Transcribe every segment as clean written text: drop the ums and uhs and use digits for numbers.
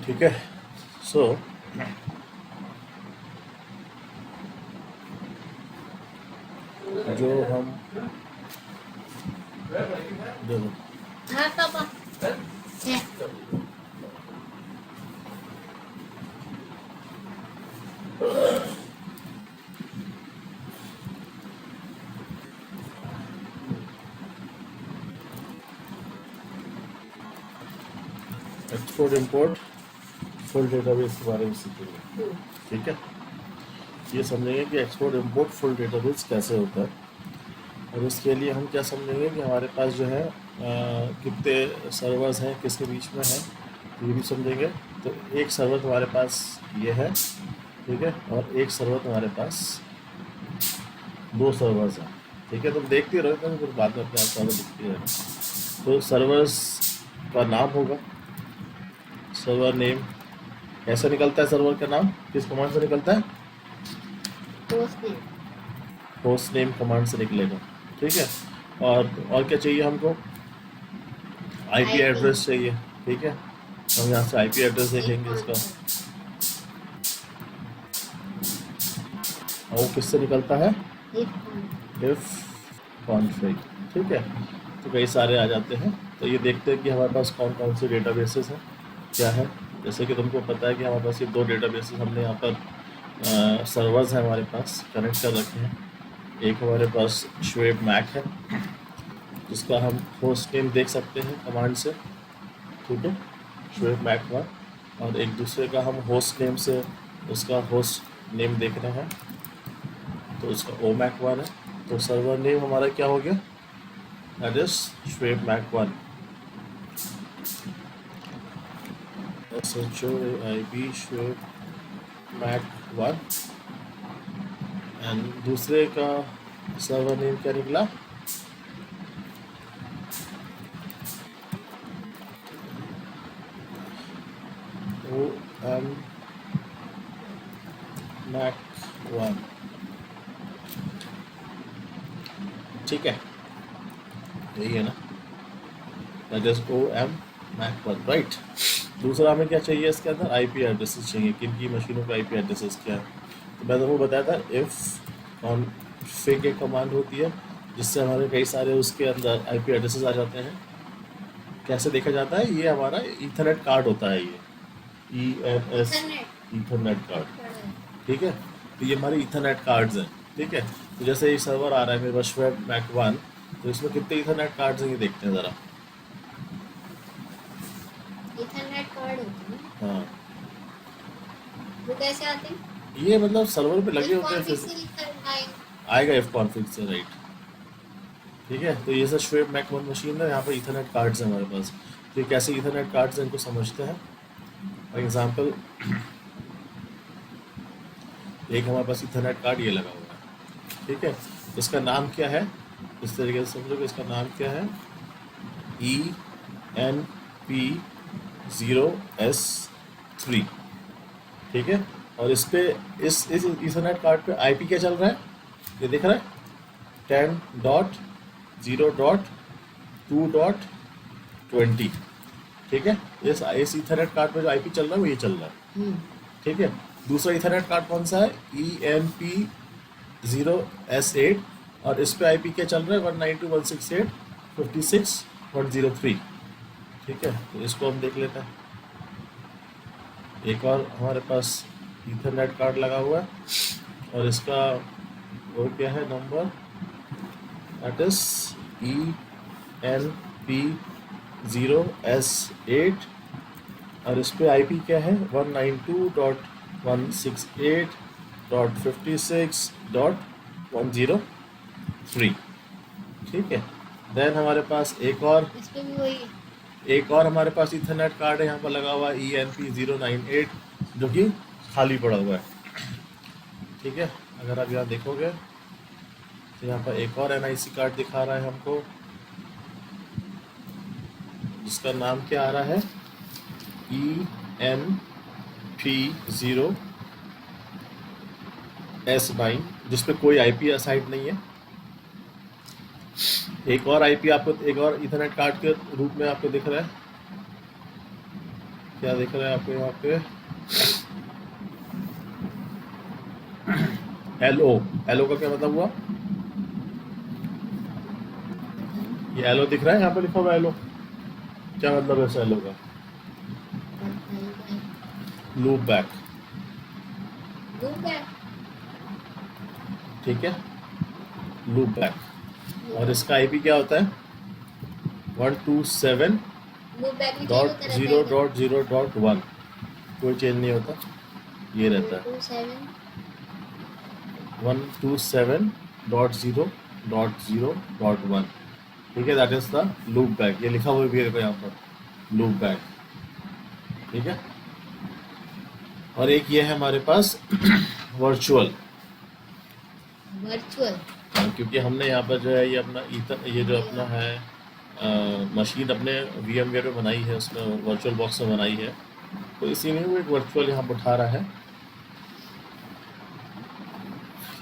ठीक है। सो जो हम देखो हाँ पापा है। एक्सपोर्ट इंपोर्ट फुल डेटाबेस के बारे में सीखेंगे। ठीक है, ये समझेंगे कि एक्सपोर्ट इंपोर्ट फुल डेटाबेस कैसे होता है, और इसके लिए हम क्या समझेंगे कि हमारे पास जो है कितने सर्वर्स हैं, किसके बीच में है, ये भी समझेंगे। तो एक सर्वर तुम्हारे पास ये है, ठीक है, और एक सर्वर तुम्हारे पास दो सर्वर्स हैं। ठीक है, तुम देखते रहो तो फिर बाद में अपने आप सर्वर दिखते रहेगा। तो सर्वर्स का नाम होगा, सर्वर नेम। कैसे निकलता है सर्वर का नाम, किस कमांड से निकलता है? दोस्त ने होस्ट नेम कमांड से निकलेगा। ठीक है, और क्या चाहिए हमको? आईपी IP एड्रेस चाहिए। ठीक है, हम यहाँ से आईपी एड्रेस देखेंगे इसका, और वो किससे निकलता है? If config. ठीक है, तो कई सारे आ जाते हैं। तो ये देखते हैं कि हमारे पास कौन कौन से डेटाबेसेस हैं, क्या है। जैसे कि तुमको पता है कि हमारे पास ये दो डेटाबेसेस हमने यहाँ पर सर्वर्स हैं हमारे पास कनेक्ट कर रखे हैं। एक हमारे पास शुएब मैक है, जिसका हम होस्ट नेम देख सकते हैं कमांड से। ठीक है, शुएब मैक वन। और एक दूसरे का हम होस्ट नेम से उसका होस्ट नेम देख रहे हैं, तो उसका ओ मैक वन है। तो सर्वर नेम हमारा क्या हो गया? That is Shoaib mac one, SHOAIB Shoaib mac one. And दूसरे का सर्वर नेम क्या निकला? OM mac one. ठीक है, यही है ना, that is OM mac one, right. दूसरा हमें क्या चाहिए इसके अंदर? आईपी एड्रेसेस चाहिए। किन की मशीनों का आईपी एड्रेसेस क्या है? तो मैं तुमको बताया था इफ कॉन्फिग एक कमांड होती है, जिससे हमारे कई सारे उसके अंदर आईपी एड्रेसेस आ जाते हैं। कैसे देखा जाता है? ये हमारा ईथरनेट कार्ड होता है, ये ENS ईथरनेट कार्ड। ठीक है, तो ये हमारे ईथरनेट कार्ड्स हैं। ठीक है, तो जैसे ये सर्वर आ रहा है मेरे पास शुएब मैक वन, तो इसमें कितने ईथरनेट कार्ड्स हैं ये देखते हैं ज़रा। इथरनेट कार्ड होते हैं। हाँ, वो कैसे आते हैं? ये मतलब सर्वर पे लगे होते हैं, कॉन्फिग फिर से लिखकर आएगा। आएगा इफ कॉन्फिग से, राइट। ठीक है, तो ये सब शुएब मैक वन मशीन है, यहाँ पर ईथरनेट कार्ड्स हैं हमारे पास। तो ये कैसे ईथरनेट कार्ड्स हैं इनको समझते हैं। फॉर एग्जाम्पल, एक हमारे पास ईथरनेट कार्ड ये लगा हुआ है। ठीक है, इसका नाम क्या है? इस तरीके से समझो कि इसका नाम क्या है? ENP0S3। ठीक है, और इस पे इस ईथरनेट कार्ड पे आईपी क्या चल रहा है? ये दिख रहा है 10.0.2.20। ठीक है, इस ईथरनेट कार्ड पे जो आईपी चल रहा है वो ये चल रहा है। ठीक है, दूसरा ईथरनेट कार्ड कौन सा है? ENP0S8, और इस पे आईपी क्या चल रहा है? 192.168.56.03। ठीक है, तो इसको हम देख लेते हैं। एक और हमारे पास ईथरनेट कार्ड लगा हुआ है, और इसका वो क्या है नंबर? दैट इज ENP0S8, और इस पे आईपी क्या है? 192.168.56.103। ठीक है, देन हमारे पास इस पे भी वही एक और हमारे पास इथरनेट कार्ड है यहाँ पर लगा हुआ है, ENP098, जो कि खाली पड़ा हुआ है। ठीक है, अगर आप यहाँ देखोगे तो यहाँ पर एक और NIC कार्ड दिखा रहा है हमको, जिसका नाम क्या आ रहा है? ENP0S9, जिसपे कोई आईपी असाइड नहीं है। एक और आईपी आपको, एक और इथरनेट कार्ड के रूप में आपको दिख रहा है, क्या दिख रहा है आपको यहाँ पे? LO, LO का क्या मतलब हुआ? पता नहीं, ये LO दिख रहा है यहाँ पे लिखा हुआ LO, क्या मतलब है इस LO का? बताइए। लूप बैक, लूप बैक, ठीक है, लूप बैक। और इसका आईपी क्या होता है? 127 लूप बैक भी चेंज डॉट होता रहता है जीरो क्या? डॉट जीरो डॉट वन, कोई चेंज नहीं होता, ये रहता है 127 127.0.0.1, ठीक है, that is the loop back. ये लिखा हुआ भी है यहाँ पर, लूप बैक, ठीक है। और एक ये है हमारे पास वर्चुअल, वर्चुअल। क्योंकि हमने यहाँ पर जो है ये अपना ये जो अपना है मशीन अपने VMware में बनाई है, उसमें वर्चुअल बॉक्स में बनाई है, तो इसी में वो एक वर्चुअल यहाँ पर उठा रहा है।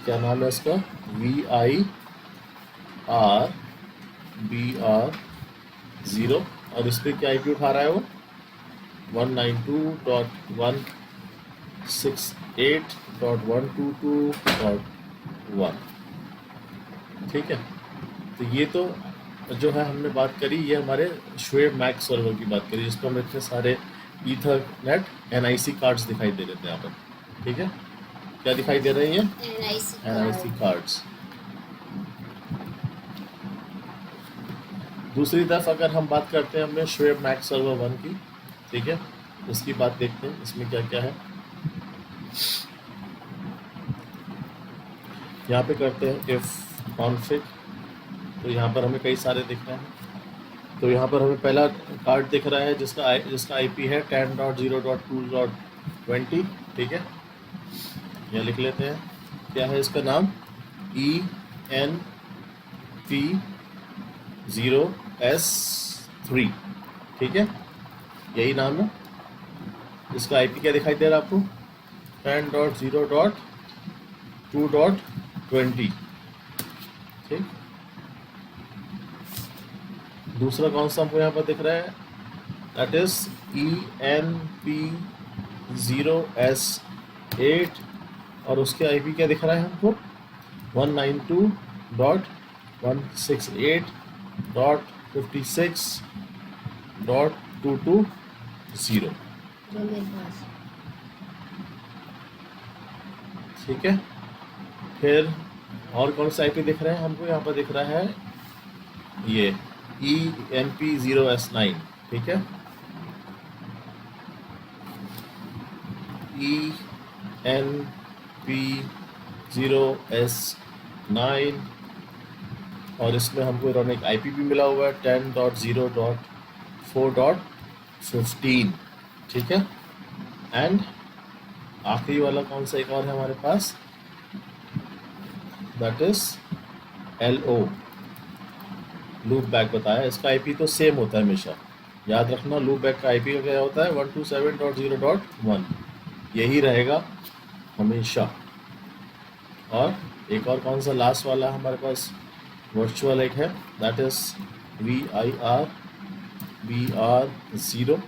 क्या नाम है इसका? VIRBR0। और इस पर क्या IP उठा रहा है वो? 192.168.122.1, ठीक है। तो ये तो जो है हमने बात करी, ये हमारे श्वेब मैक सर्वर की बात करी, जिसको हमें इतने सारे ईथरनेट NIC कार्ड्स दिखाई दे रहे थे यहाँ पर, ठीक है। क्या दिखाई दे रही है? NIC cards. दूसरी तरफ अगर हम बात करते हैं हमने श्वेब मैक सर्वर 1 की, ठीक है, इसकी बात देखते हैं इसमें क्या क्या है। यहाँ पे करते हैं इफ कॉन्फिग, तो यहाँ पर हमें कई सारे दिख रहे हैं। तो यहाँ पर हमें पहला कार्ड दिख रहा है जिसका IP है 10.0.2.20, ठीक है। यह लिख लेते हैं, क्या है इसका नाम? ENP0S3, ठीक है, यही नाम है। इसका IP क्या दिखाई दे रहा है आपको? 10.0.2.20, ठीक। दूसरा कौन सा हमको यहाँ पर दिख रहा है? दैट इज ENP0S8, और उसके IP क्या दिख रहा है हमको? 192.168.56.220, जो मेरे पास ठीक है। फिर और कौन सा IP दिख रहा है हमको? यहाँ पर दिख रहा है ये ENP0S9, ठीक है, ENP0S9, और इसमें हमको इन्होंने एक IP भी मिला हुआ है 10.0.4.15, ठीक है। एंड आखिरी वाला कौन सा एक और है हमारे पास? That is LO, loop back बताया। इसका IP तो सेम होता है हमेशा, याद रखना। लूप बैक का IP क्या होता है? 127.0.1, यही रहेगा हमेशा। और एक और कौन सा लास्ट वाला हमारे पास वर्चुअल एक है, दैट इज VIRBR0,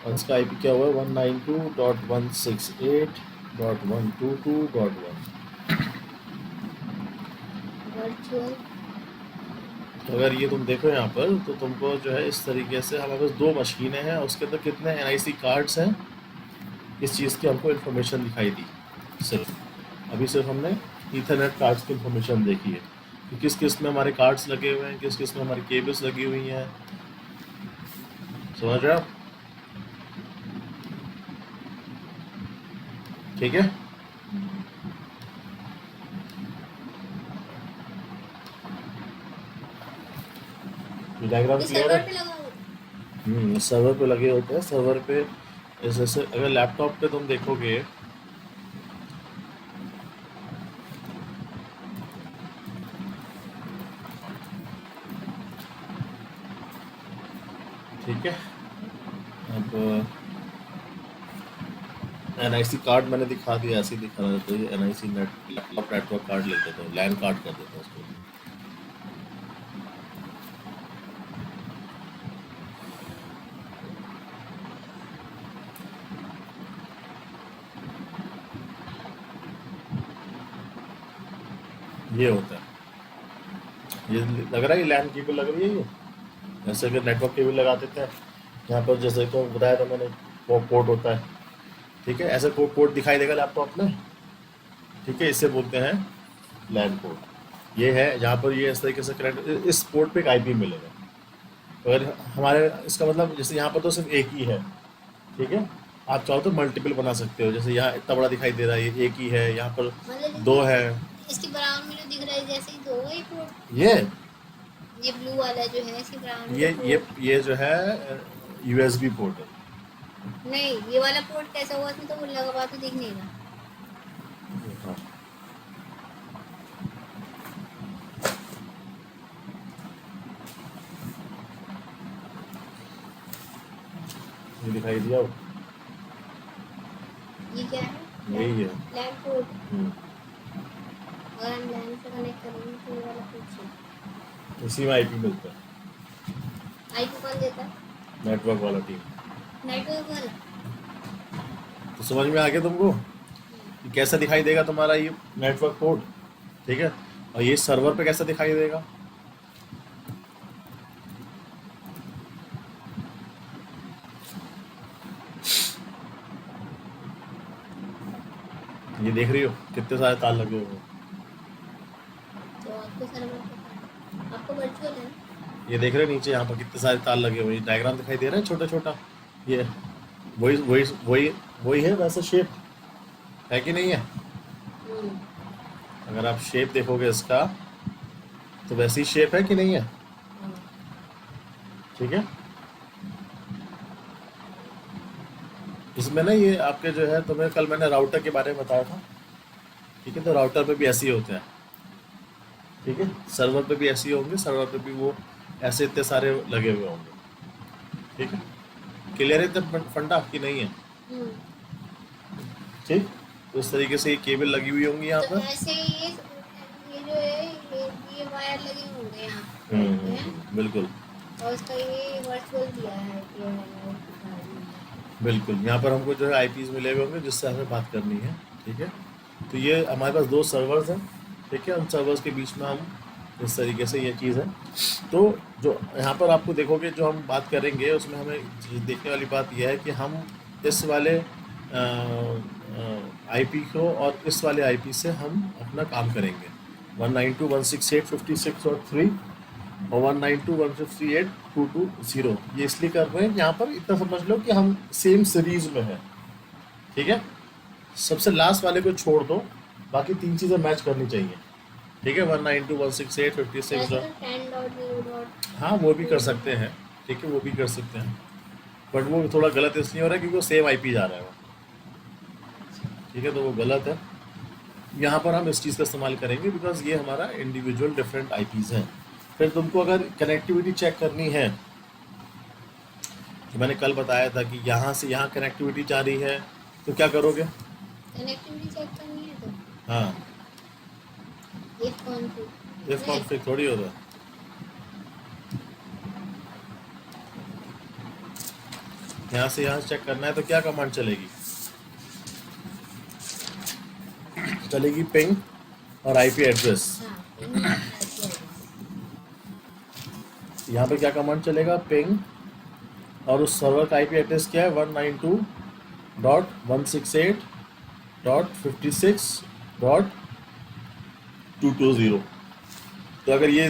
और इसका IP क्या हुआ है? 192.168.122.1। वर्चुअल। तो अगर ये तुम देखो यहाँ पर, तो तुमको जो है इस तरीके से हमारे पास दो मशीनें हैं, उसके अंदर कितने NIC कार्ड्स हैं, इस चीज़ की हमको इन्फॉर्मेशन दिखाई दी। सिर्फ हमने ईथरनेट कार्ड्स की इन्फॉर्मेशन देखी है कि किस किस में हमारे कार्ड्स लगे हुए हैं, किस किस में हमारी केबल्स लगी हुई हैं, समझ रहे हो आप? ठीक है। डायग्राम ये क्लियर सर्वर है? पे लगा हुआ सर्वर पे लगे होते हैं। सर्वर पे जैसे अगर लैपटॉप पे तुम देखोगे, ठीक है। अब NIC कार्ड मैंने दिखा दिया, ऐसे ही दिखा रहा था। ये NIC लैपटॉप नेटवर्क कार्ड ले देते हैं, लैन कार्ड कर देते हैं उसको। ये होता है, ये लग रहा है, ये लैन केबल लग रही है ये, जैसे कि नेटवर्क केबल लगा देते हैं यहाँ पर, जैसे तो बताया था मैंने, वो पोर्ट होता है, ठीक है, ऐसे को पोर्ट दिखाई देगा लैपटॉप में, ठीक है, इसे बोलते हैं लैन पोर्ट। ये है जहाँ पर ये इस तरीके से कनेक्ट, इस पोर्ट पे एक आईपी मिलेगा। अगर हमारे, इसका मतलब जैसे यहाँ पर तो सिर्फ एक ही है, ठीक है, आप चाहो तो मल्टीपल बना सकते हो, जैसे यहाँ इतना बड़ा दिखाई दे रहा है, ये एक ही है, यहाँ पर मतलब दो है। इसके ब्राउन में जो दिख रहा है जैसे ही दो है पोर्ट, ये ब्लू वाला जो है इसके ब्राउन में ये जो है यूएसबी पोर्ट है। नहीं, ये वाला पोर्ट कैसा हुआ, इसमें तो वो लगा हुआ तो दिख नहीं रहा। हाँ। ये दिखाई दिया हो? ये क्या है? यही है लैन पोर्ट। हम्म। अगर हम लैन से कनेक्ट करेंगे तो ये वाला पोर्ट इसी में आईपी मिलता है, आईपी कौन देता है? नेटवर्क वाला टीम। नेटवर्क वाला। तो समझ में आ गया तुमको कि कैसा दिखाई देगा तुम्हारा ये नेटवर्क पोर्ट, ठीक है, और ये सर्वर पे कैसा दिखाई देगा। ये देख रही हो कितने सारे तार लगे हुए हैं, तो आपको सर्वर पता है, आपको वर्चुअल है ना? ये देख रहे हो नीचे यहाँ पर कितने सारे तार लगे हुए हैं, डायग्राम दिखाई दे रहा है छोटा छोटा, ये वही वही वही वही है, वैसा शेप है कि नहीं है। हम्म, अगर आप शेप देखोगे इसका तो वैसी शेप है कि नहीं है, हाँ। ठीक है। इसमें ना ये आपके जो है, तुम्हें कल मैंने राउटर के बारे में बताया था, ठीक है, तो राउटर पे भी ऐसे ही होते हैं, ठीक है, सर्वर पे भी ऐसे ही होंगे, सर्वर पे भी वो ऐसे इतने सारे लगे हुए होंगे, ठीक है। क्लियर है इतना फंडा कि नहीं है, हम्म, ठीक। तो इस तरीके से ये केबल लगी हुई होंगी यहाँ तो पर। ऐसे ये जो है ये वायर लगे होंगे यहाँ हैं? बिल्कुल और उसका ये वर्चुअल दिया है कि बिल्कुल, यहाँ पर हमको जो है आईपीज मिले हुए होंगे जिससे हमें बात करनी है, ठीक है। तो ये हमारे पास दो सर्वर्स हैं, ठीक है, उन सर्वर्स के बीच में हम इस तरीके से ये चीज़ है। तो जो यहाँ पर आपको देखोगे जो हम बात करेंगे उसमें हमें देखने वाली बात यह है कि हम इस वाले आईपी को और इस वाले आईपी से हम अपना काम करेंगे, 192.168.56.3 और 192.168.220। ये इसलिए कर रहे हैं कि यहाँ पर इतना समझ लो कि हम सेम सीरीज में है, ठीक है। सबसे लास्ट वाले को छोड़ दो, बाकी तीन चीज़ें मैच करनी चाहिए, ठीक है। 192.168.56. 10.0. हाँ वो भी कर सकते हैं, ठीक है, वो भी कर सकते हैं, बट वो थोड़ा गलत इसलिए हो रहा है क्योंकि वो सेम आईपी जा रहा है वो, ठीक है, तो वो गलत है। यहाँ पर हम इस चीज़ का इस्तेमाल करेंगे बिकॉज ये हमारा इंडिविजुअल डिफरेंट आईपीज़ हैं। फिर तुमको अगर कनेक्टिविटी चेक करनी है, तो मैंने कल बताया था कि यहाँ से यहाँ कनेक्टिविटी जा रही है, तो क्या करोगे। कनेक्टिविटी चेक करनी है तो हाँ, इफ कॉन्फ़िग थोड़ी होता है, यहाँ से यहाँ चेक करना है तो क्या कमांड चलेगी, चलेगी पिंग और आईपी एड्रेस। यहाँ पे क्या कमांड चलेगा, पिंग, और उस सर्वर का आईपी एड्रेस क्या है, 192.168.56.220। तो अगर ये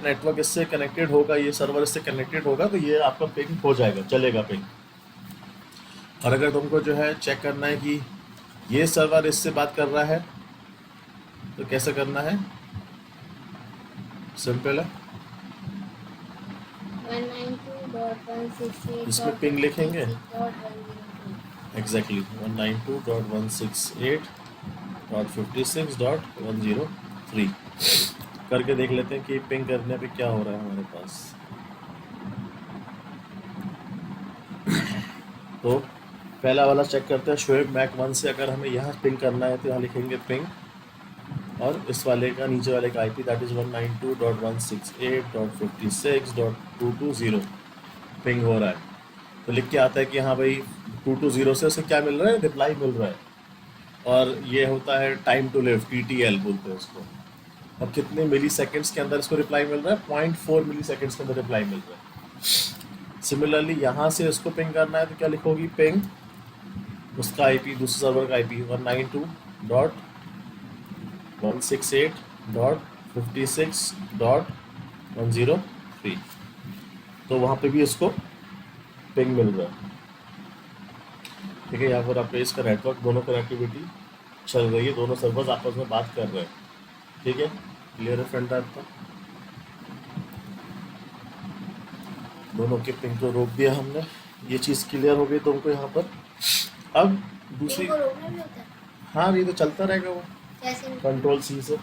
नेटवर्क इससे कनेक्टेड होगा, ये सर्वर इससे कनेक्टेड होगा, तो ये आपका पिंग हो जाएगा, चलेगा पिंग। और अगर तुमको जो है चेक करना है कि ये सर्वर इससे बात कर रहा है, तो कैसे करना है, सिंपल है, 192.168. इसमें पिंग लिखेंगे, एग्जैक्टली 192.168.56.103 करके देख लेते हैं कि पिंग करने पे क्या हो रहा है हमारे पास। तो पहला वाला चेक करते हैं, शोएब मैक 1 से अगर हमें यहाँ पिंग करना है तो यहाँ लिखेंगे पिंग, और इस वाले का नीचे वाले का आईपी दैट इज़ 192.168.56.220 पिंग हो रहा है। तो लिख के आता है कि हाँ भाई 220 से उसे क्या मिल रहा है, रिप्लाई मिल रहा है, और ये होता है टाइम टू लिव, TTL बोलते हैं उसको, और कितने मिली सेकेंड्स के अंदर इसको रिप्लाई मिल रहा है? 0.4 मिली सेकेंड्स के अंदर रिप्लाई मिल रहा है। सिमिलरली यहाँ से इसको पिंग करना है तो क्या लिखोगी? पिंग उसका आईपी, दूसरे सर्वर का आईपी 192.168.56.103। तो वहाँ पे भी इसको पिंग मिल रहा है। ठीक है, यहाँ पर आपका इसका नेटवर्क, दोनों कनेक्टिविटी चल रही है, दोनों सर्वर्स आपस में बात कर रहे हैं। ठीक है, क्लियर है फ्रेंड? आपका दोनों के पिंग को रोक दिया हमने, ये चीज़ क्लियर हो गई तुमको यहाँ पर। अब दूसरी, पिंग को रोकना भी होता है? हाँ ये तो चलता रहेगा वो, कैसे? कंट्रोल सी से।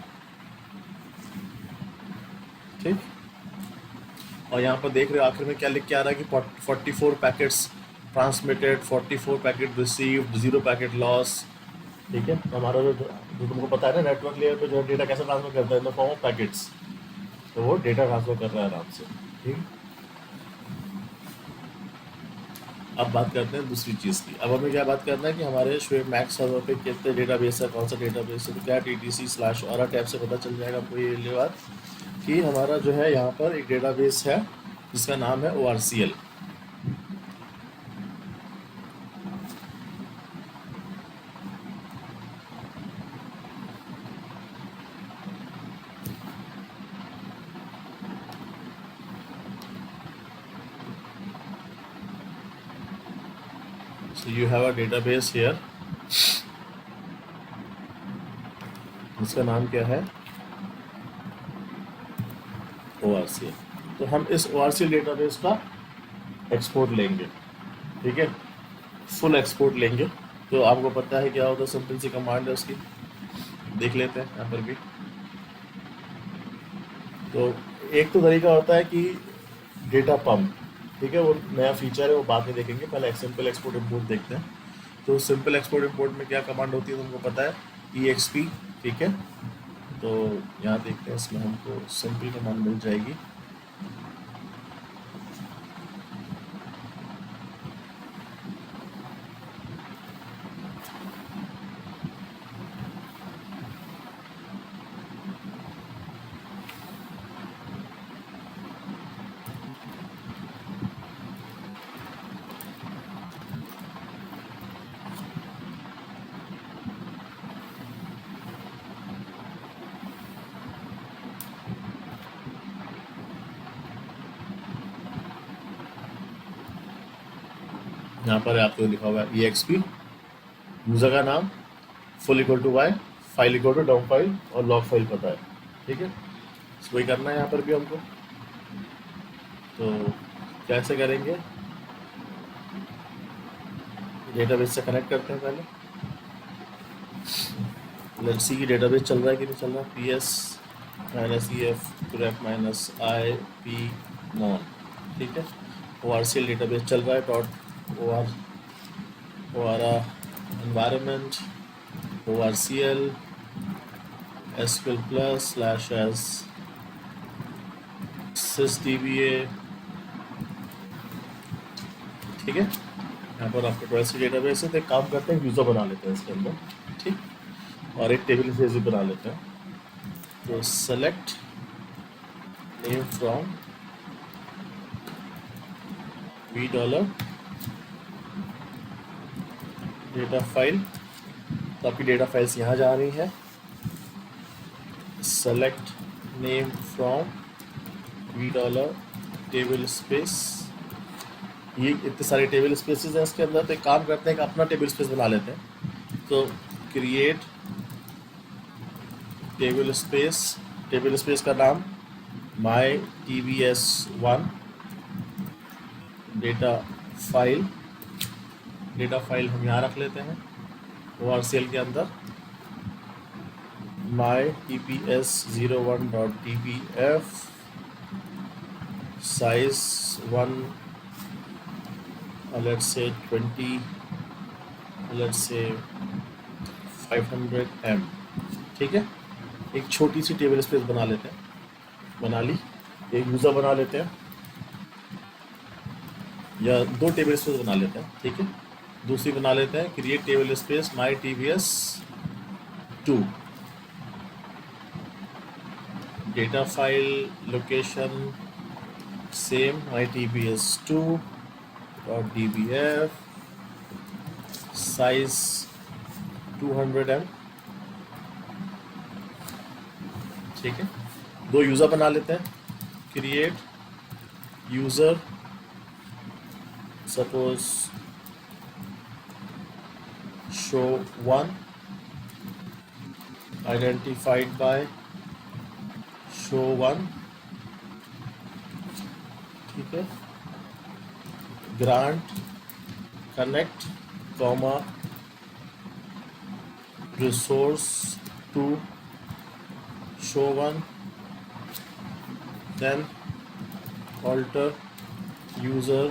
ठीक, और यहाँ पर देख रहे हो आखिर में क्या लिख के आ रहा है कि 44 packets transmitted, 44 packet received, 0 packet loss. ठीक है, तो हमारा जो तुमको पता है ना, नेटवर्क लेयर पे जो डेटा कैसे ट्रांसफर करता है in the form of packets, तो वो डेटा ट्रांसफर कर रहा है आराम से। ठीक, अब बात करते हैं दूसरी चीज़ की। अब हमें क्या बात करना है कि हमारे श्वेब मैक्स सर्वर पे कितने डेटाबेस है, कौन सा डेटाबेस है। तो क्या TTC/Aura टैब से पता चल जाएगा आपको ये बात कि हमारा जो है यहाँ पर एक डेटाबेस है जिसका नाम है ORCL। So you have a database here, इसका नाम क्या है? ORCL। तो हम इस ORCL डेटाबेस का एक्सपोर्ट लेंगे। ठीक है, फुल एक्सपोर्ट लेंगे। तो आपको पता है क्या होता है, सिंपल सी कमांड है उसकी, देख लेते हैं यहाँ पर भी। तो एक तो तरीका होता है कि डेटा पम्प, ठीक है, वो नया फीचर है, वो बाद में देखेंगे, पहले सिंपल एक्सपोर्ट इंपोर्ट देखते हैं। तो सिंपल एक्सपोर्ट इंपोर्ट में क्या कमांड होती है तुमको पता है? EXP। ठीक है, तो यहाँ देखते हैं, इसमें हमको सिंपल कमांड मिल जाएगी। यहाँ पर आपको लिखा हुआ है EXP, यूज़र का नाम full equal to y, file equal to down file और लॉग फाइल पता है। ठीक है, वही करना है यहाँ पर भी हमको। तो कैसे करेंगे? डेटाबेस से कनेक्ट करते हैं पहले। लेट्स सी कि डेटाबेस चल रहा है कि नहीं चल रहा। PS-EF grep -IP non। ठीक है, ORCL डेटाबेस चल रहा है, ORA environment ORCL SQL+/as sysdba। ठीक है, यहाँ पर आपका 12 सी डेटाबेस है। तो एक काम करते हैं, यूज़र बना लेते हैं इसके अंदर। ठीक, और एक टेबल से भी बना लेते हैं। तो select name from $, data file, तो आपकी डेटा फाइल्स यहाँ जा रही हैं। Select name from $, table space. ये इतने सारे टेबल स्पेसेस हैं इसके अंदर। तो एक काम करते हैं कि अपना टेबल स्पेस बना लेते हैं। तो क्रिएट टेबल स्पेस का नाम myTBS1 डेटा फाइल हम यहाँ रख लेते हैं ORCL के अंदर। myTPS01.dbf size 1, let's say 20, let's say 500 M। ठीक है, एक छोटी सी टेबल स्पेस बना लेते हैं, बना ली। एक यूज़र बना लेते हैं, या 2 टेबल स्पेस बना लेते हैं। ठीक है, दूसरी बना लेते हैं create table space myTBS2। data file location same mytbs2 .dbf size 200 M। ठीक है, दो यूज़र बना लेते हैं। Create user, suppose show one identified by show one. ठीक है, grant connect comma resource to show one, then alter user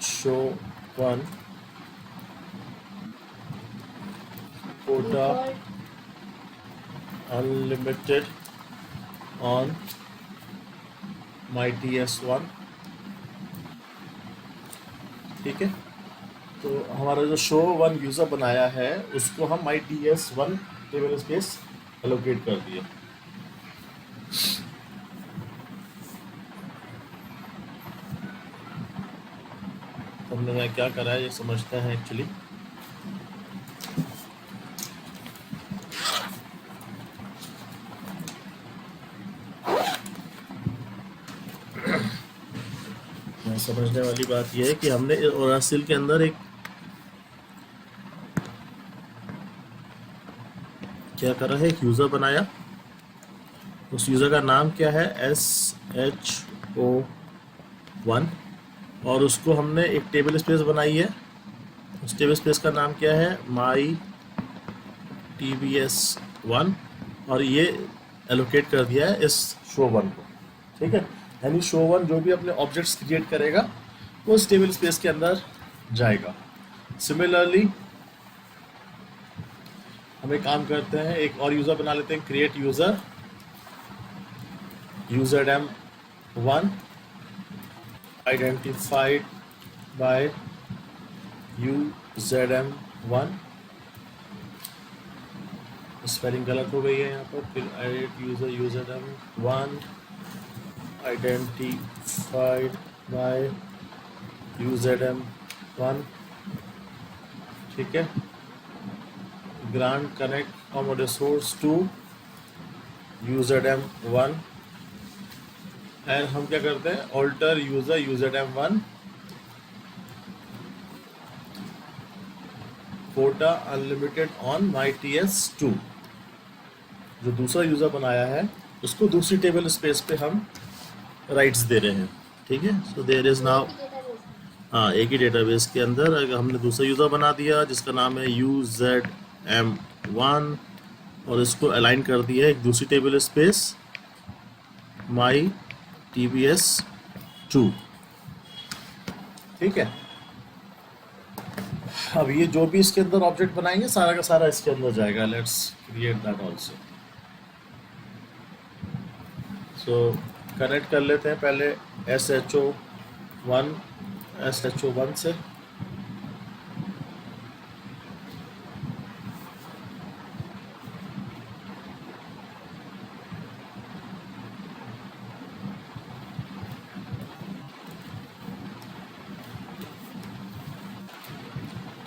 show one quota unlimited on myts1। ठीक है, तो हमारा जो शो वन यूज़र बनाया है उसको हम myts1 टेबल स्पेस एलोकेट कर दिए। हमने यहाँ क्या करा है ये समझते हैं एक्चुअली। समझने वाली बात यह है कि हमने ओरासिल के अंदर एक क्या करा है, एक यूज़र बनाया। उस यूज़र का नाम क्या है, SHO1, और उसको हमने एक टेबल स्पेस बनाई है। उस टेबल स्पेस का नाम क्या है, mytbs1, और ये एलोकेट कर दिया है इस शो वन को। ठीक है, यानी शो वन जो भी अपने ऑब्जेक्ट्स क्रिएट करेगा वो उस टेबल स्पेस के अंदर जाएगा। सिमिलरली हम एक काम करते हैं, एक और यूज़र बना लेते हैं। Create user userdem1 identified by userdem1। Spelling गलत हो गई है यहाँ पर, फिर edit user userdem1 identified by userdem1। ठीक है, grant connect from resource to userdem1, and हम क्या करते हैं, alter user userdem1 quota unlimited on myts2। जो दूसरा यूज़र बनाया है उसको दूसरी टेबल स्पेस पे हम राइट्स दे रहे हैं। ठीक है, सो देयर इज़ नाउ, हाँ, एक ही डेटाबेस के अंदर अगर हमने दूसरा यूज़र बना दिया जिसका नाम है uzm1, और इसको अलाइन कर दिया एक दूसरी टेबल स्पेस mytbs2। ठीक है, अब ये जो भी इसके अंदर ऑब्जेक्ट बनाएंगे सारा का सारा इसके अंदर जाएगा। Let's create that also. So connect कर लेते हैं पहले SHO1 से।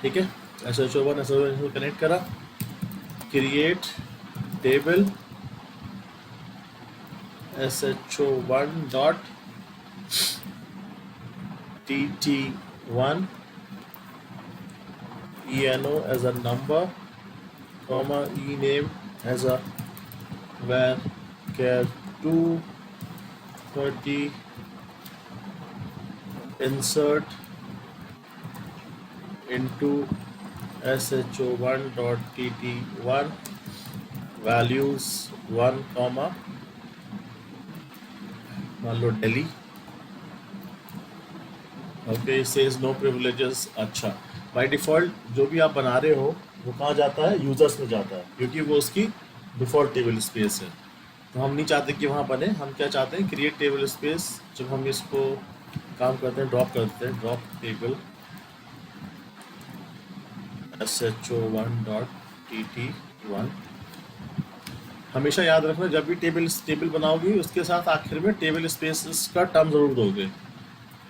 ठीक है, SHO1 कनेक्ट करा। Create table SHO1 dot tt1 eno as a number, comma ename as a var2 30, insert into SHO1.tt1 values 1, मान लो Delhi। Okay, says no privileges. अच्छा, बाय डिफ़ॉल्ट जो भी आप बना रहे हो वो कहाँ जाता है, यूज़र्स में जाता है, क्योंकि वो उसकी डिफ़ॉल्ट टेबल स्पेस है। तो हम नहीं चाहते कि वहाँ बने, हम क्या चाहते हैं, क्रिएट टेबल स्पेस। जब हम इसको काम करते हैं, ड्रॉप करते हैं, ड्रॉप टेबल SHO1.tt1 हमेशा याद रखना, जब भी टेबल बनाओगी उसके साथ आखिर में टेबल स्पेस का टर्म जरूर दोगे।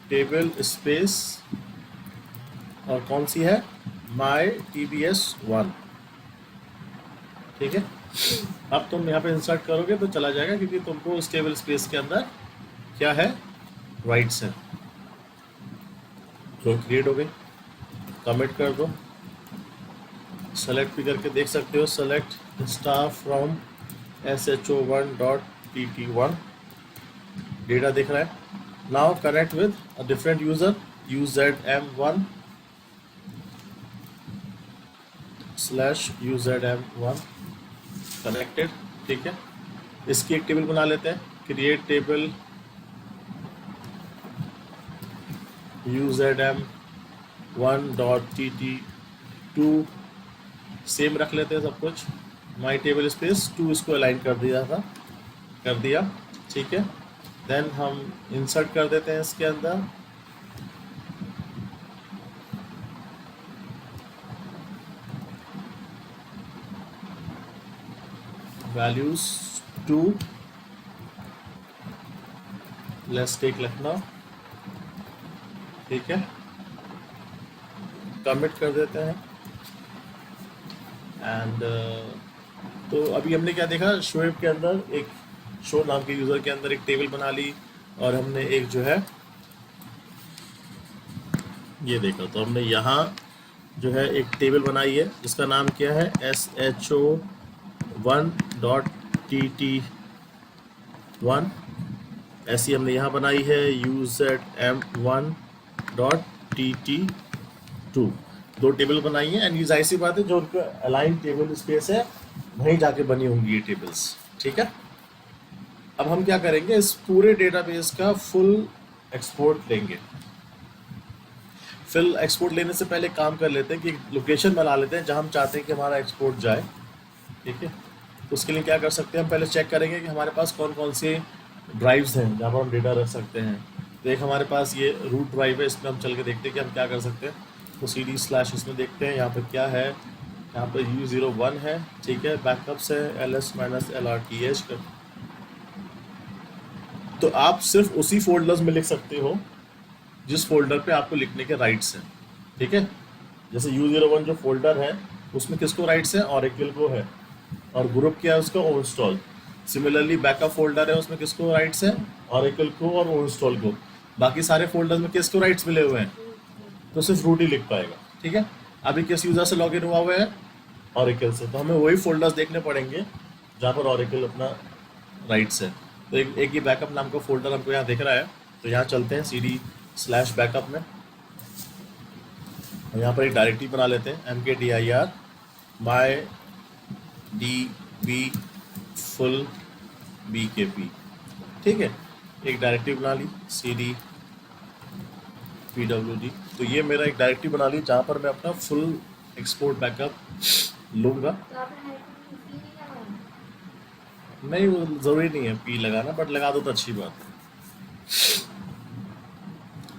टेबल स्पेस और कौन सी है, माई TBS1, ठीक है। अब तुम यहाँ पे इंसर्ट करोगे तो चला जाएगा, क्योंकि तुमको उस टेबल स्पेस के अंदर क्या है, राइट्स है। रो क्रिएट हो गई, कमिट कर दो, सेलेक्ट भी करके देख सकते हो, select star from SHO1.TT1, data दिख रहा है। Now connect with a different user, UZM1/UZM1 connected, ठीक है। इसकी एक टेबल बना लेते हैं, क्रिएट टेबल UZM1.TT2, सेम रख लेते हैं सब कुछ, माई टेबल स्पेस 2 इसको अलाइन कर दिया, ठीक है। देन हम इंसर्ट कर देते हैं इसके अंदर वैल्यूज 2, लेट्स टेक लखनऊ, ठीक है। कमिट कर देते हैं एंड तो अभी हमने क्या देखा, शोएब के अंदर एक शो नाम के यूज़र के अंदर एक टेबल बना ली, और हमने एक जो है ये देखा, तो हमने यहाँ जो है एक टेबल बनाई है जिसका नाम क्या है, SHO1.TT1, ऐसी हमने यहाँ बनाई है UZM1.TT2, 2 टेबल बनाई है। एंड ये जाहिर सी बात है, जो उनका अलाइन टेबल स्पेस है वहीं जाके बनी होंगी ये टेबल्स, ठीक है। अब हम क्या करेंगे, इस पूरे डेटाबेस का फुल एक्सपोर्ट लेंगे। फुल एक्सपोर्ट लेने से पहले काम कर लेते हैं कि लोकेशन बना लेते हैं जहां हम चाहते हैं कि हमारा एक्सपोर्ट जाए, ठीक है। तो उसके लिए क्या कर सकते हैं, हम पहले चेक करेंगे कि हमारे पास कौन कौन से ड्राइव्स हैं जहाँ पर हम डेटा रख सकते हैं। तो एक हमारे पास ये रूट ड्राइव है, इसमें हम चल के देखते हैं कि हम क्या कर सकते हैं। तो CD/ इसमें देखते हैं यहाँ पर क्या है, यहाँ पर U01 है, ठीक है। बैकअप्स है ls-lrth का, तो आप सिर्फ उसी फोल्डर्स में लिख सकते हो जिस फोल्डर पे आपको लिखने के राइट्स हैं, ठीक है। जैसे U01 जो फोल्डर है उसमें किसको राइट्स है, ऑरेकल को है, और ग्रुप क्या है उसका, ओनस्टॉल। सिमिलरली बैकअप फोल्डर है, उसमें किसको राइट्स है, ऑरेकल को और ओनस्टॉल को। बाकी सारे फोल्डर्स में किसको राइट्स मिले हुए हैं, तो सिर्फ रूट ही लिख पाएगा, ठीक है। अभी किस यूज़र से लॉगिन हुआ हुआ है, ऑरेकल से, तो हमें वही फोल्डर्स देखने पड़ेंगे जहाँ पर ऑरेकल अपना राइट्स है। तो एक ये बैकअप नाम का फोल्डर हमको यहाँ दिख रहा है, तो यहाँ चलते हैं CD/बैकअप में, और यहाँ पर एक डायरेक्टरी बना लेते हैं mkdir mydb full bkp, ठीक है। एक डायरेक्टरी बना ली CD pwd, तो ये मेरा एक डायरेक्टरी बना ली जहाँ पर मैं अपना फुल एक्सपोर्ट बैकअप लूँगा। नहीं, वो ज़रूरी नहीं है पी लगाना, बट लगा दो तो अच्छी बात है,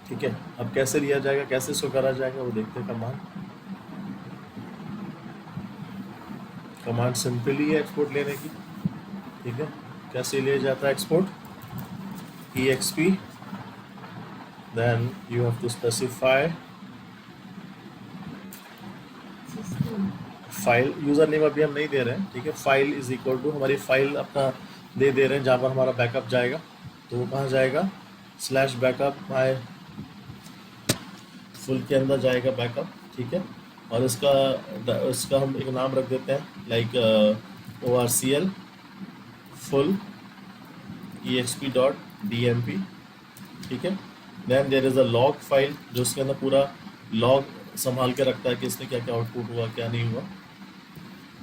ठीक है। अब कैसे लिया जाएगा, कैसे इसको करा जाएगा, वो देखते हैं। कमांड सिंपली है एक्सपोर्ट लेने की, ठीक है। कैसे लिया जाता है export, exp, then you have to specify file, user name अभी हम नहीं दे रहे हैं, ठीक है। फाइल इज इक्वल टू, हमारी फाइल अपना दे रहे हैं जहाँ पर हमारा बैकअप जाएगा, तो वो कहाँ जाएगा, /बैकअप माई फुल के अंदर जाएगा बैकअप, ठीक है। और इसका हम एक नाम रख देते हैं, लाइक ORCL full exp.dmp, ठीक है। Then there is a log file जो उसके अंदर पूरा लॉग संभाल के रखता है कि इसमें क्या क्या आउटपुट हुआ, क्या नहीं हुआ,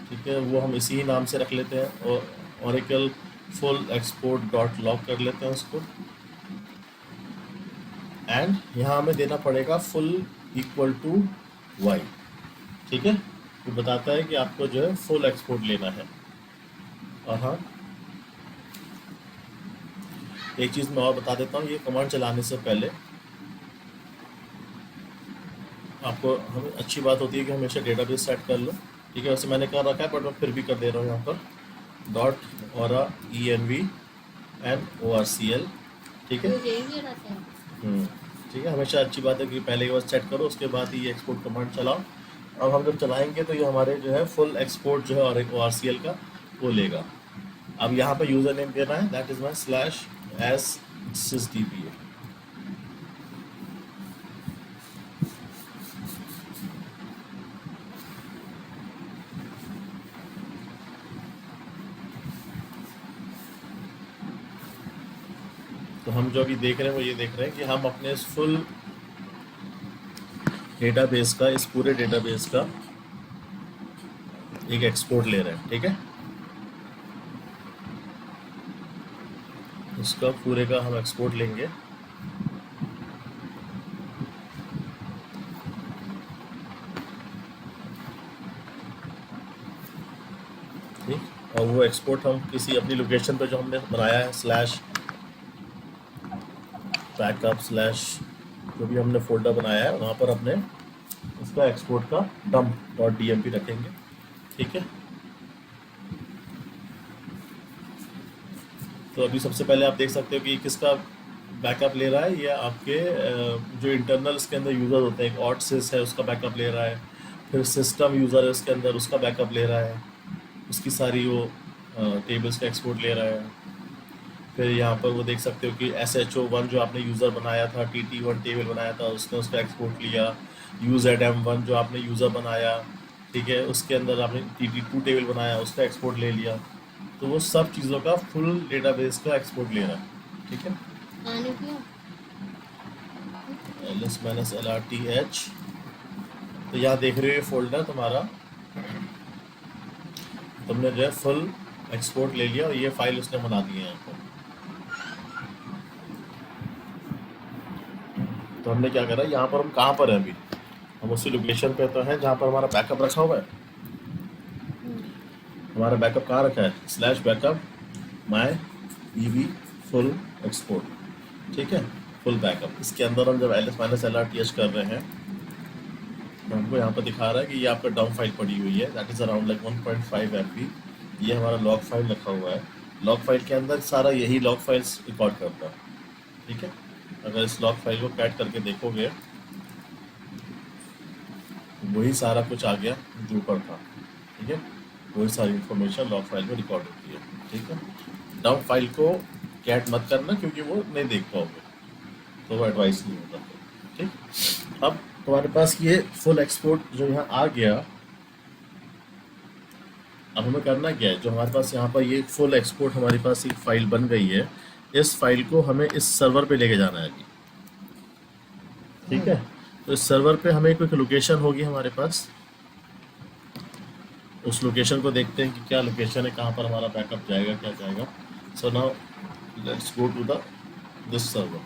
ठीक है। वो हम इसी नाम से रख लेते हैं, और Oracle full export.log कर लेते हैं उसको। एंड यहाँ हमें देना पड़ेगा full इक्वल टू y, ठीक है। वो बताता है कि आपको जो है फुल एक्सपोर्ट लेना है। और हाँ, एक चीज़ मैं और बता देता हूँ, ये कमांड चलाने से पहले आपको हमें अच्छी बात होती है कि हमेशा डेटाबेस सेट कर लो, ठीक है। वैसे मैंने कर रखा है, बट मैं फिर भी कर दे रहा हूँ यहाँ पर। डॉट और ENVNORCL, ठीक है। ठीक है, हमेशा अच्छी बात है कि पहले के बाद सेट करो, उसके बाद ही एक्सपोर्ट कमांड चलाओ। अब हम जब चलाएंगे तो ये हमारे जो है फुल एक्सपोर्ट जो है और ORCL का वो लेगा। अब यहाँ पे यूज़र नेम देना है, दैट इज़ माई /SysDBA। तो हम जो अभी देख रहे हैं वो ये देख रहे हैं कि हम अपने इस फुल डेटाबेस का, इस पूरे डेटाबेस का एक एक्सपोर्ट ले रहे हैं, ठीक है। इसका पूरे का हम एक्सपोर्ट लेंगे। ठीक, और वो एक्सपोर्ट हम किसी अपनी लोकेशन पे जो हमने बनाया है /backup/ जो भी हमने फोल्डर बनाया है वहाँ पर अपने इसका एक्सपोर्ट का dump.dmp रखेंगे, ठीक है। तो अभी सबसे पहले आप देख सकते हो कि किसका बैकअप ले रहा है। ये आपके जो इंटरनल इसके अंदर यूज़र होते हैं, एक ऑटसिस है उसका बैकअप ले रहा है, फिर सिस्टम यूज़र है उसके अंदर उसका बैकअप ले रहा है, उसकी सारी वो टेबल्स का एक्सपोर्ट ले रहा है। फिर यहाँ पर वो देख सकते हो कि SHO1 जो आपने यूज़र बनाया था, TT1 टेबल बनाया था, उसने उसका एक्सपोर्ट लिया। UZM1 जो आपने यूज़र बनाया, ठीक है, उसके अंदर आपने TT2 टेबल बनाया, उसका एक्सपोर्ट ले लिया। तो वो सब चीज़ों का फुल डेटाबेस का एक्सपोर्ट ले रहा है, ठीक है। ls-lrth। तो यहाँ देख रहे हो ये फोल्डर तुम्हारा, तुमने जो है फुल एक्सपोर्ट ले लिया और ये फाइल उसने बना दी है यहाँ पर। तो हमने क्या करा, यहाँ पर हम कहाँ पर हैं अभी, हम उसी लोकेशन पे तो हैं जहाँ पर हमारा बैकअप रखा हुआ है। हमारा बैकअप कहाँ रखा है, /backup my EV full export, ठीक है, फुल बैकअप। इसके अंदर हम जब ls-lrth कर रहे हैं तो हमको यहाँ पर दिखा रहा है कि ये आपका डाउन फाइल पड़ी हुई है, that is around like 1.5 MB। ये हमारा लॉग फाइल रखा हुआ है। लॉग फाइल के अंदर सारा यही लॉग फाइल्स रिकॉर्ड करता है, ठीक है। अगर इस लॉग फाइल को कैट करके देखोगे वही सारा कुछ आ गया जो ऊपर था, ठीक है। वही सारी इन्फॉर्मेशन लॉग फाइल में रिकॉर्ड होती है, ठीक है। डाउन फाइल को कैट मत करना क्योंकि वो नहीं देख पाओगे, तो वो एडवाइस नहीं होता, ठीक। अब तुम्हारे पास ये फुल एक्सपोर्ट जो यहाँ आ गया, अब हमें करना क्या है, जो हमारे पास यहाँ पर ये फुल एक्सपोर्ट हमारे पास एक फाइल बन गई है, इस फाइल को हमें इस सर्वर पे लेके जाना है अभी, ठीक है। तो इस सर्वर पे हमें कोई लोकेशन होगी हमारे पास, उस लोकेशन को देखते हैं कि क्या लोकेशन है, कहाँ पर हमारा बैकअप जाएगा, क्या जाएगा। So now let's go to this server.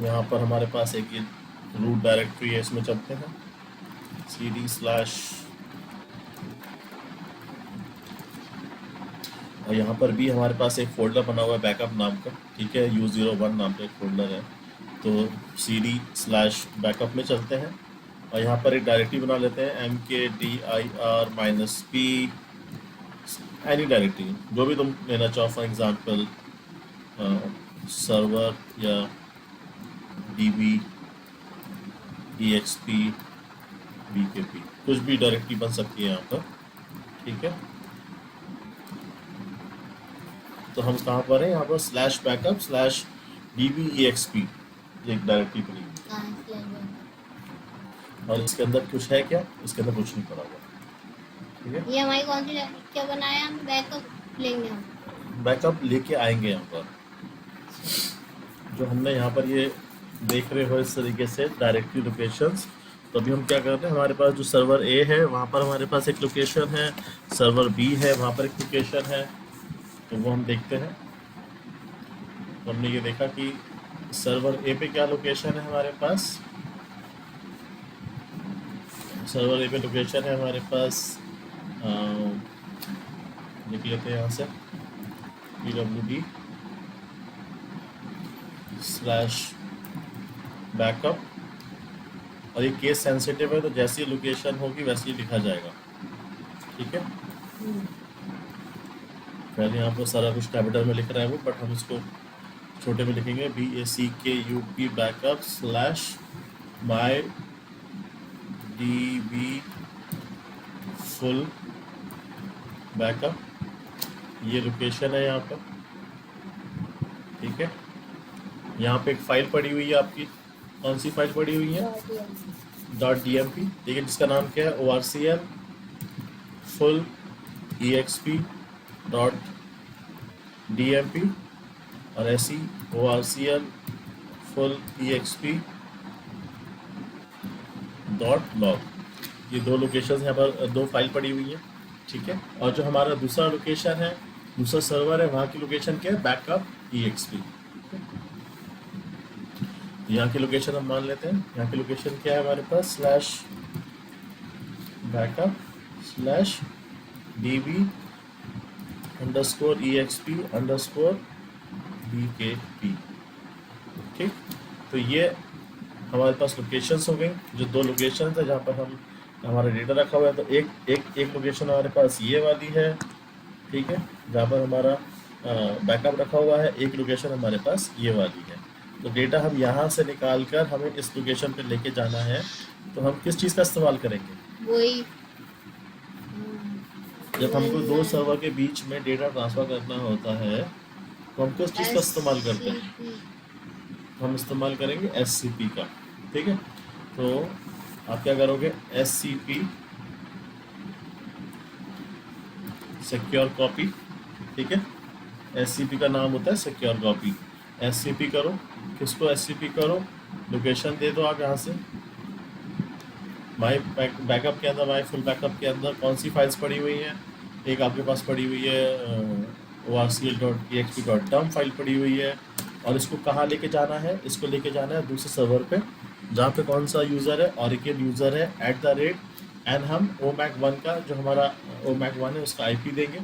यहाँ पर हमारे पास एक ये रूट डायरेक्टरी है, इसमें चलते हैं cd/ और यहाँ पर भी हमारे पास एक फोल्डर बना हुआ है बैकअप नाम का, ठीक है, U01 नाम का एक फोल्डर है। तो cd/backup में चलते हैं और यहाँ पर एक डायरेक्टरी बना लेते हैं mkdir-p, एनी डायरेक्टरी जो भी तुम लेना चाहो, फॉर एग्जांपल सर्वर या db, exp, bkp, कुछ भी डायरेक्टरी बन सकती है यहाँ पर, ठीक है। तो हम कहाँ पर हैं, यहाँ पर /backup/dbexp एक डायरेक्टरी बनी हुई है। और इसके अंदर कुछ है क्या, इसके अंदर कुछ नहीं पड़ा हुआ, ठीक है। ये हमारी कौन सी क्या बनाया, हम बैकअप लेंगे, बैकअप लेके आएंगे यहाँ पर। जो हमने यहाँ पर ये देख रहे हो इस तरीके से डायरेक्टरी लोकेशंस। तो अभी हम क्या करते हैं, हमारे पास जो सर्वर A है वहाँ पर हमारे पास एक लोकेशन है, सर्वर B है वहाँ पर एक लोकेशन है, तो वो हम देखते हैं। तो हमने ये देखा कि सर्वर A पे क्या लोकेशन है हमारे पास, सर्वर A पे लोकेशन है हमारे पास, लिख लेते हैं यहाँ से pwd/backup और ये केस सेंसिटिव है, तो जैसी लोकेशन होगी वैसे ही लिखा जाएगा, ठीक है। पहले यहाँ पर सारा कुछ कैपिटल में लिख रहा है वो, बट हम इसको छोटे में लिखेंगे, BACKUP बैकअप स्लैश माई DB फुल बैकअप, ये लोकेशन है यहाँ पर, ठीक है। यहाँ पे एक फाइल पड़ी हुई है आपकी, कौन सी फाइल पड़ी हुई है, .dmp, ठीक है, जिसका नाम क्या है, ORCL फुल EXP .dmp और ऐसी ORCL फुल EXP .log, ये दो लोकेशन यहाँ पर, दो फाइल पड़ी हुई है, ठीक है। और जो हमारा दूसरा लोकेशन है, दूसरा सर्वर है, वहाँ की लोकेशन क्या है, बैकअप EXP। यहाँ की लोकेशन हम मान लेते हैं, यहाँ की लोकेशन क्या है हमारे पास, slash backup slash DB underscore EXP underscore BKP, ठीक। तो ये हमारे पास लोकेशंस हो गई, जो दो लोकेशंस है जहाँ पर हम हमारा डेटा रखा हुआ है। तो एक लोकेशन हमारे पास ये वाली है, ठीक है, जहाँ पर हमारा बैकअप रखा हुआ है, एक लोकेशन हमारे पास ये वाली है। तो डेटा हम यहाँ से निकाल कर हमें इस लोकेशन पे लेके जाना है, तो हम किस चीज़ का इस्तेमाल करेंगे, वही जब हमको दो सर्वर के बीच में डेटा ट्रांसफर करना होता है तो हम किस चीज़ का इस्तेमाल करते हैं, हम इस्तेमाल करेंगे SCP का, ठीक है। तो आप क्या करोगे, SCP सिक्योर कॉपी, ठीक है, SCP का नाम होता है सिक्योर कॉपी। SCP करो, किसको SCP करो, लोकेशन दे दो आप यहाँ से, माई बैकअप के अंदर, माई फुल बैकअप के अंदर कौन सी फाइल्स पड़ी हुई हैं, एक आपके पास पड़ी हुई है ORCL.exp.dump फाइल पड़ी हुई है, और इसको कहाँ लेके जाना है, इसको लेके जाना है दूसरे सर्वर पे, जहाँ पे कौन सा यूज़र है, Oracle यूज़र है @ एंड हम OMAC1 का, जो हमारा OMAC1 है उसका IP देंगे।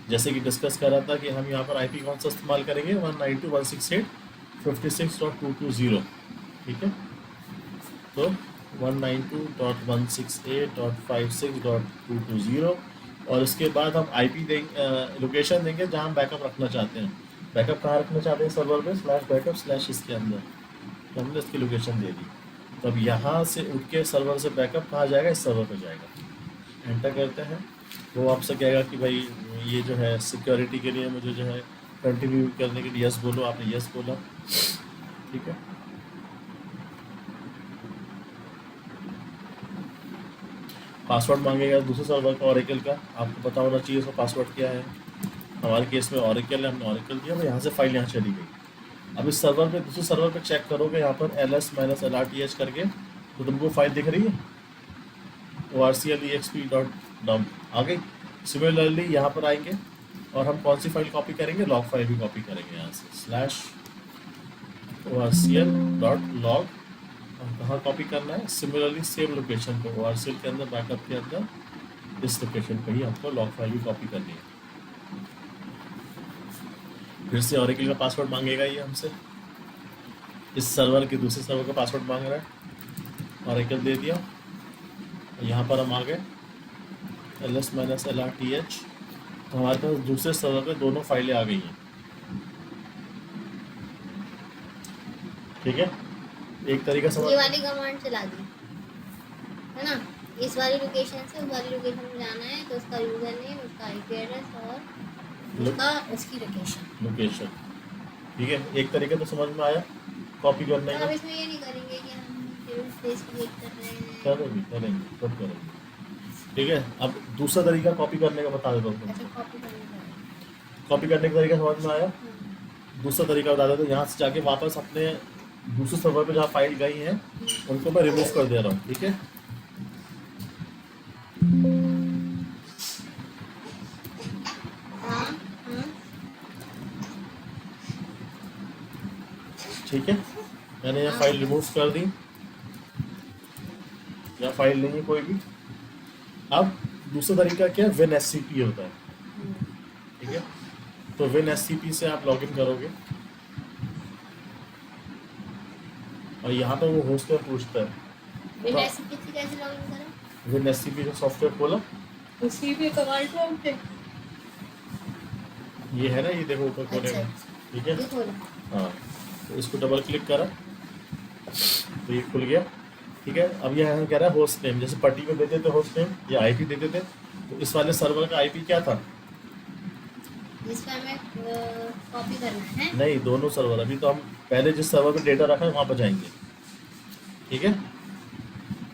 जैसे कि डिस्कस कर रहा था कि हम यहाँ पर IP कौन सा इस्तेमाल करेंगे, 192.168.56.220, ठीक है। तो 192.168.56.220, और इसके बाद हम IP देंगे, लोकेशन देंगे जहाँ हम बैकअप रखना चाहते हैं। बैकअप कहाँ रखना चाहते हैं, सर्वर पे स्लैश बैकअप स्लैश इसके अंदर, तो हमने इसकी लोकेशन दे दी। तो अब यहाँ से उठ के सर्वर से बैकअप कहाँ जाएगा, इस सर्वर पे जाएगा। एंटर करते हैं, वो आपसे कहेगा कि भाई ये जो है सिक्योरिटी के लिए मुझे जो है कंटिन्यू करने के लिए यस बोलो, आपने यस बोला, ठीक है। पासवर्ड मांगेगा दूसरे सर्वर का, Oracle का, आपको पता होना चाहिए उसका पासवर्ड क्या है। हमारे केस में Oracle है, हमने Oracle दिया, तो यहाँ से फाइल यहाँ चली गई। अब इस सर्वर पे, दूसरे सर्वर पे चेक करोगे यहाँ पर ls-lrth करके, तो तुमको फाइल दिख रही है, ORCL exp.dump आ गई। सिमिलरली यहाँ पर आएंगे और हम कौन सी फाइल कॉपी करेंगे, लॉग फाइल भी कॉपी करेंगे यहाँ से, स्लैश ORCL.log, हम कहाँ कॉपी करना है, सिमिलरली सेम लोकेशन पे ORCL के अंदर, बैकअप के अंदर, इस लोकेशन पे ही हमको लॉग फाइल भी कॉपी करनी है। फिर से Oracle का पासवर्ड मांगेगा ये हमसे, इस सर्वर के दूसरे सर्वर का पासवर्ड मांग रहा है, Oracle दे दिया। यहाँ पर हम आ गए ls-lrth, तो हमारे पास दूसरे सर्वर पे दोनों फाइलें आ गई हैं, ठीक है। एक तरीका समझ, ये वाली कमांड चला दी है ना, इस वाली लोकेशन से उस वाली लोकेशन में जाना है, तो उसका यूजर नेम, उसका IP एड्रेस और उसकी लोकेशन, ठीक है। एक तरीका तो समझ में आया कॉपी करने का। अब इसमें ये नहीं करेंगे कि हम स्पेस क्रिएट कर रहे हैं, करेंगे सब करेंगे, ठीक है। अब दूसरा तरीका कॉपी करने का बता देता हूँ। कॉपी करने का तरीका समझ में आया, दूसरा तरीका बता देता हूँ। यहाँ से जाके वापस अपने दूसरे सर्वर पे जहाँ फाइल गई हैं उनको मैं रिमूव कर दे रहा हूँ, ठीक है। ठीक है, मैंने यहाँ फाइल रिमूव कर दी, यहाँ फाइल नहीं है कोई भी। अब दूसरा तरीका क्या है, WinSCP होता है, ठीक है। तो WinSCP से आप लॉगिन करोगे, और यहाँ पर वो होस्ट में पूछता है विद एससीपी कैसे लॉगिन करें? विद एससीपी जो सॉफ्टवेयर खोला उसी पे कमांड प्रॉम्प्ट है। ये है ना, ये देखो ऊपर कोने अच्छा, में, ठीक है। ये खोला। हाँ, तो इसको डबल क्लिक करा तो ये खुल गया, ठीक है। अब यहाँ कह रहा है होस्ट नेम, जैसे पट्टी में देते थे होस्ट नेम या आईपी देते थे, तो इस वाले सर्वर का आईपी क्या था? जिसपे हमें कॉपी करना है। नहीं, दोनों सर्वर। अभी तो हम पहले जिस सर्वर पे डेटा रखा है वहाँ पर जाएंगे, ठीक है।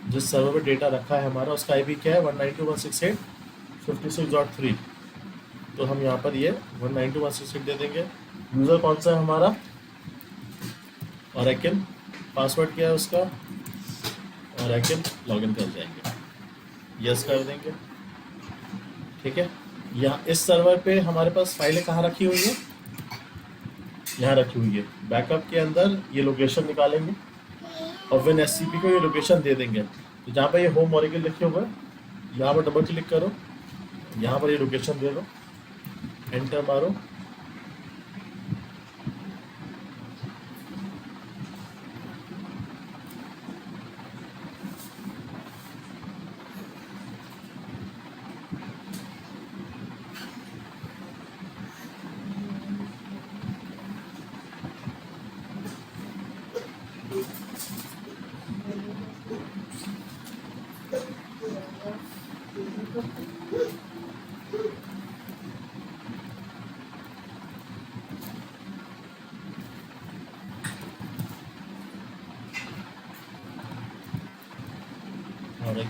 जिस सर्वर पे डेटा रखा है हमारा उसका आईपी क्या है? 192.168.56.3। तो हम यहाँ पर ये 192.168 दे देंगे। यूज़र कौन सा है हमारा? ओरेकल। पासवर्ड क्या है उसका? ओरेकल। लॉगिन कर जाएंगे, यस कर देंगे, ठीक है। यहाँ इस सर्वर पे हमारे पास फाइलें कहाँ रखी हुई है? यहाँ रखी हुई है। बैकअप के अंदर ये लोकेशन निकालेंगे और विन एससीपी को ये लोकेशन दे देंगे। तो जहाँ पर ये होम ओरेकल लिखे हुए है, यहाँ पर डबल क्लिक करो, यहाँ पर ये लोकेशन दे दो, एंटर मारो,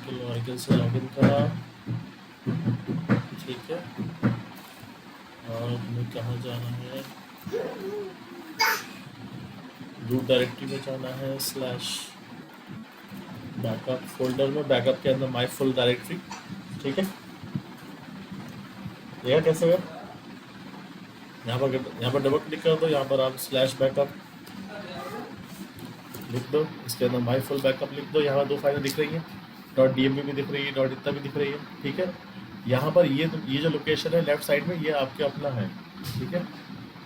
ओरेकल से लॉगिन करा, ठीक है। और हमें कहाँ जाना है? रूट डायरेक्टरी में जाना है, स्लैश बैकअप फोल्डर में, बैकअप के अंदर माई फुल डायरेक्टरी, ठीक है। देखा कैसे हुआ? यहाँ पर डबल क्लिक कर दो, यहाँ पर आप स्लैश बैकअप लिख दो, इसके अंदर माई फुल बैकअप लिख दो। यहाँ पर दो फाइलें दिख रही हैं, .dmb भी दिख रही है, डॉट इतना भी दिख रही है, ठीक है। यहाँ पर ये जो लोकेशन है लेफ्ट साइड में, ये आपके अपना है, ठीक है।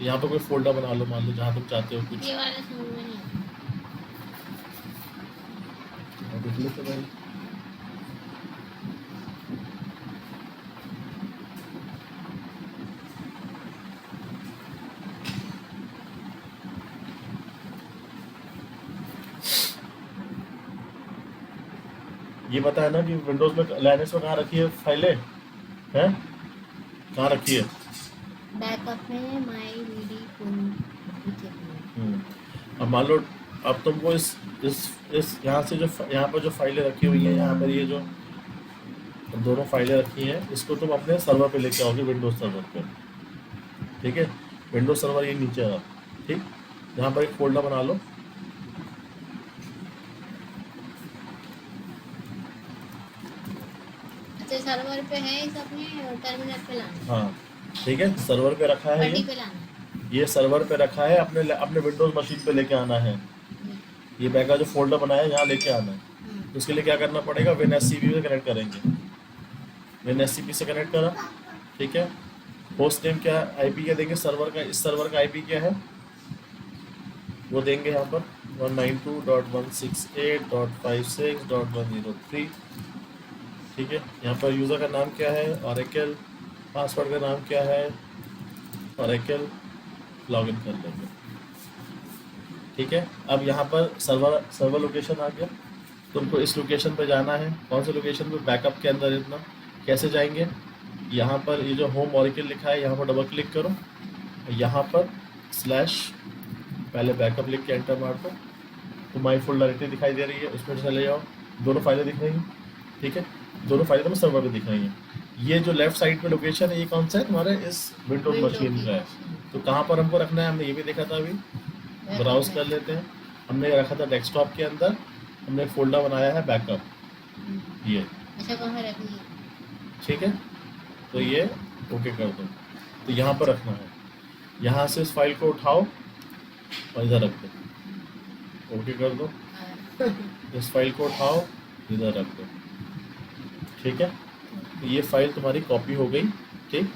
यहाँ पर कोई फोल्डर बना लो, मान लो जहाँ तुम चाहते हो कुछ। ये वाला समझ में नहीं आता। देख लो तो भाई, ये पता है ना कि विंडोज में लाइनक्स में कहाँ रखी है फाइलें हैं? कहाँ रखी है? बैकअप में माई वीडी अब मान लो, अब तुमको इस यहाँ से जो यहाँ पर जो फाइलें रखी हुई हैं, यहाँ पर ये जो दोनों फाइलें रखी हैं, इसको तुम अपने सर्वर पे लेके आओगे, विंडोज सर्वर पे, ठीक है। विंडोज सर्वर ये नीचे आ, ठीक। यहाँ पर एक फोल्डर बना लो, अच्छा सर्वर पे है, इस अपने टर्मिनल पे लाना। हाँ, ठीक है। सर्वर पे रखा है पट्टी पे लाना। ये सर्वर पे रखा है, अपने विंडोज मशीन पे लेके आना है। ये बैक का जो फोल्डर बनाया है यहाँ लेके आना है। तो उसके लिए क्या करना पड़ेगा? विन एससीपी से कनेक्ट करेंगे। विन एससीपी से कनेक्ट करा, ठीक है। होस्ट नेम क्या, आईपी क्या देंगे सर्वर का? इस सर्वर का आईपी क्या है वो देंगे यहाँ पर 192.168.56.103, ठीक है। यहाँ पर यूज़र का नाम क्या है? ओरेकल। पासवर्ड का नाम क्या है? ओरेकल। लॉगिन कर लेंगे, ठीक है। अब यहाँ पर सर्वर लोकेशन आ गया, तुमको इस लोकेशन पर जाना है। कौन से लोकेशन पे? बैकअप के अंदर। इतना कैसे जाएंगे? यहाँ पर ये जो होम ओरेकल लिखा है यहाँ पर डबल क्लिक करो, यहाँ पर स्लैश पहले बैकअप लिख के एंटर मार दो, तो माई फुल डायरेक्टरी दिखाई दे रही है, उसमें चले जाओ। दोनों फाइलें दिख रही हैं, ठीक है। दोनों फाइलें तुम्हें सर्वर पे दिख रही हैं। ये जो लेफ्ट साइड पे लोकेशन है ये कौन सा है? तुम्हारे इस विंडोज मशीन का है। तो कहाँ पर हमको रखना है? हमने ये भी देखा था, अभी ब्राउज कर लेते हैं। हमने रखा था डेस्कटॉप के अंदर, हमने फोल्डर बनाया है बैकअप, ये। अच्छा कहाँ रखनी है? ठीक है, तो ये ओके कर दो। तो यहाँ पर रखना है, यहाँ से इस फाइल को उठाओ और इधर रख दो, ओके कर दो। इस फाइल को उठाओ, इधर रख दो, ठीक है। तो ये फाइल तुम्हारी कॉपी हो गई, ठीक।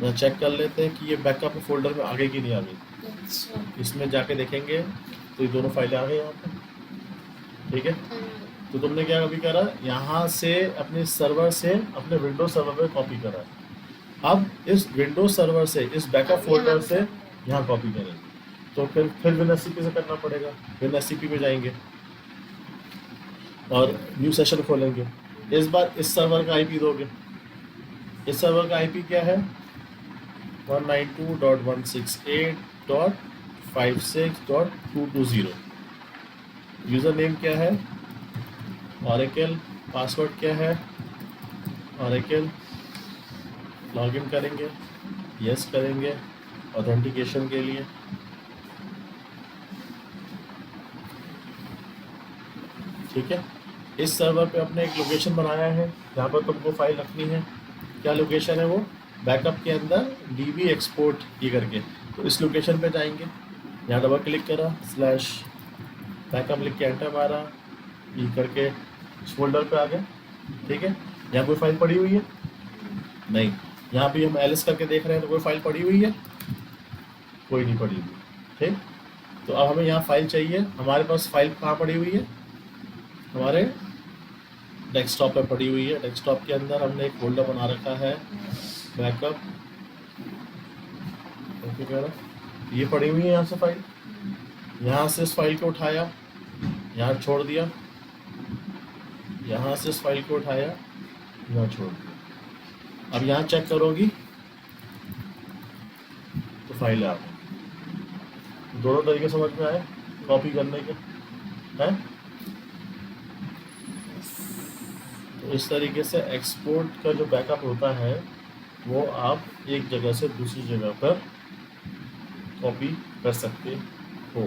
मैं चेक कर लेते हैं कि ये बैकअप फोल्डर में आ गई कि नहीं आ गई। अच्छा इसमें जाके देखेंगे तो ये दोनों फाइलें आ गई यहाँ पर, ठीक है। तो तुमने क्या अभी करा, यहाँ से अपने सर्वर से अपने विंडोज सर्वर पे कॉपी करा। अब इस विंडोज सर्वर से इस बैकअप फोल्डर से यहाँ कॉपी करें, तो फिर WinSCP से करना पड़ेगा। WinSCP में जाएंगे और न्यू सेशन खोलेंगे। इस बार इस सर्वर का आईपी दोगे। इस सर्वर का आईपी क्या है, 192.168.56.220। यूज़र नेम क्या है, Oracle। पासवर्ड क्या है, Oracle। लॉगिन करेंगे, यस करेंगे ऑथेंटिकेशन के लिए। ठीक है। इस सर्वर पे अपने एक लोकेशन बनाया है जहाँ पर तुमको फाइल रखनी है। क्या लोकेशन है वो, बैकअप के अंदर DB एक्सपोर्ट ये करके। तो इस लोकेशन पे जाएंगे, यहाँ डबल क्लिक करा, /बैकअप लिख के एंटर मारा, ये करके इस फोल्डर पे आ गए। ठीक है। यहाँ कोई फाइल पड़ी हुई है नहीं, यहाँ भी हम एलिस करके देख रहे हैं तो कोई फाइल पड़ी हुई है, कोई नहीं पड़ी हुई। ठीक। तो अब हमें यहाँ फाइल चाहिए। हमारे पास फाइल कहाँ पड़ी हुई है, हमारे डेस्कटॉप पे पड़ी हुई है। डेस्कटॉप के अंदर हमने एक फोल्डर बना रखा है बैकअप, ये पड़ी हुई है यहाँ से फाइल। यहाँ से इस फाइल को उठाया, यहाँ छोड़ दिया, यहाँ से इस फाइल को उठाया, यहाँ छोड़ दिया। अब यहाँ चेक करोगी तो फाइल आ गई। दोनों तरीके समझ में आए कॉपी करने के हैं। तो इस तरीके से एक्सपोर्ट का जो बैकअप होता है वो आप एक जगह से दूसरी जगह पर कॉपी कर सकते हो।